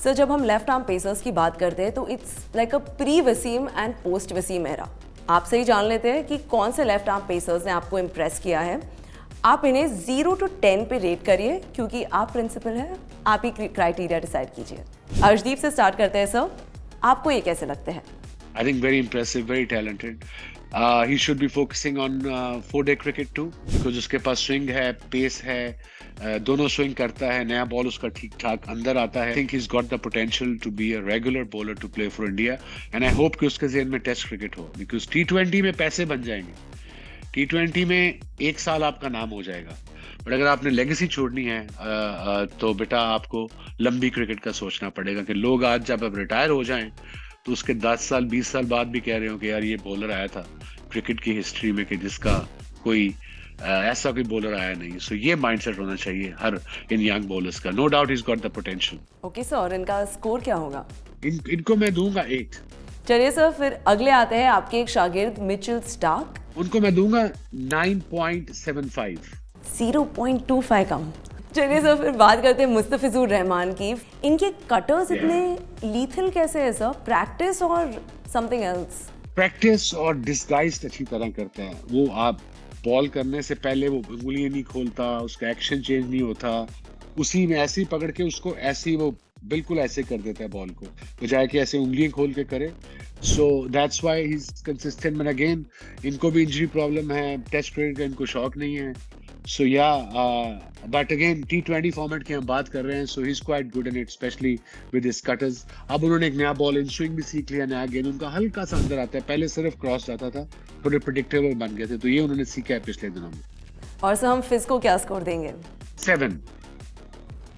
Sir जब हम left arm pacers की बात करते हैं तो it's like a pre Wasim and post Wasim era. आपसे ही जान लेते हैं कि कौन से लेफ्ट आर्म पेसर्स ने आपको इम्प्रेस किया है। आप इन्हें 0 to 10 पे रेट करिए क्योंकि आप प्रिंसिपल हैं, आप ही क्राइटेरिया डिसाइड कीजिए। अर्शदीप से स्टार्ट करते हैं सर, आपको ये कैसे लगते हैं? I think very impressive, very talented. He should be focusing on 4-day cricket too because उसके पास swing है, pace है, दोनों swing करता है, नया ball उसका ठीक ठाक अंदर आता है. I think he's got the potential to be a regular bowler to play for India and I hope कि उसके ज़हन में test cricket हो because T20 में पैसे बन जाएंगे. T20 में 1 साल आपका नाम हो जाएगा. बट अगर आपने लेगेसी छोड़नी है तो बेटा आपको लंबी क्रिकेट का सोचना पड़ेगा कि लोग आज जब अब रिटायर हो जाएं तो उसके 10 साल 20 साल बाद भी कह रहे हो कि यार ये बॉलर आया था क्रिकेट की हिस्ट्री में कि जिसका कोई ऐसा कोई बॉलर आया नहीं। सो ये माइंडसेट होना चाहिए हर इन यंग बॉलर्स का। No doubt is got the potential. Okay sir, और इनका स्कोर क्या होगा? इनको मैं दूंगा 8। चलिए सर, फिर अगले आते हैं आपके एक शागिर्द मिचेल स्टार्क। उनको मैं दूंगा 9.75। 0.25 कम। चलिए सर, फिर बात करते हैं मुस्तफिजुर रहमान की। इनके कटर्स इतने लीथल कैसे है सर? प्रैक्टिस और समथिंग एल्स? प्रैक्टिस और डिस्गाइज अच्छी तरह करते हैं वो। आप बॉल करने से पहले वो उंगलियां नहीं खोलता, उसका एक्शन चेंज नहीं होता, उसी में ऐसे ही पकड़ के उसको ऐसे ही वो बिल्कुल ऐसे कर देता है बॉल को, बजाय कि ऐसे उंगलियां खोल के करे। So that's why he is consistent. But again इनको भी इंजरी प्रॉब्लम है, टेस्ट क्रिकेट का इनको शौक नहीं है। So but again T20 format की हम बात कर रहे हैं, so he's quite good in it, especially with his cutters. अब उन्होंने एक नया बॉल इन स्विंग भी सीख लिया, नया गेंद उनका हल्का सा अंदर आता है, पहले सिर्फ क्रॉस जाता था, थोड़े प्रेडिक्टेबल बन गए थे, तो ये उन्होंने सीखा है पिछले दिनों में। और सर हम फिज को क्या स्कोर देंगे? 7।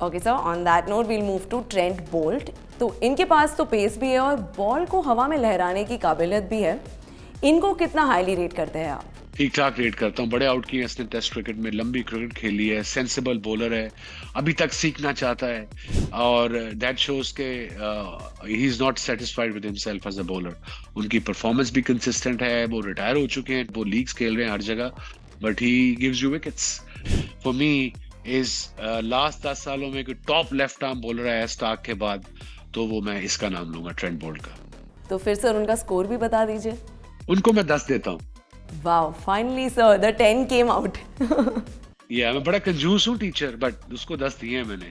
Okay sir, on that note we'll move to Trent Boult. तो इनके पास तो पेस भी है और बॉल को हवा में लहराने की काबिलियत भी है। इनको कितना हाईली रेट करते हैं आप? ठीक ठाक रेट करता हूँ। बड़े आउट किए इसने टेस्ट क्रिकेट में, लंबी क्रिकेट खेली है, सेंसिबल बॉलर है, अभी तक सीखना चाहता है और दैट शोज के he is not satisfied with himself as a bowler. उनकी परफॉर्मेंस भी कंसिस्टेंट है, वो रिटायर हो चुके हैं, वो लीग्स खेल रहे हैं हर जगह, but he gives you wickets. For me is last 10 सालों में कोई टॉप लेफ्ट आर्म बॉलर आया स्टार्क के बाद, तो वो मैं इसका नाम लूंगा, ट्रेंट बोल्ट का। तो फिर सर उनका स्कोर भी बता दीजिए। उनको मैं 10 देता हूँ। Wow, finally sir, the 10 came out. मैं बड़ा कंजूस हूँ टीचर, बट उसको 10 दिए हैं मैंने।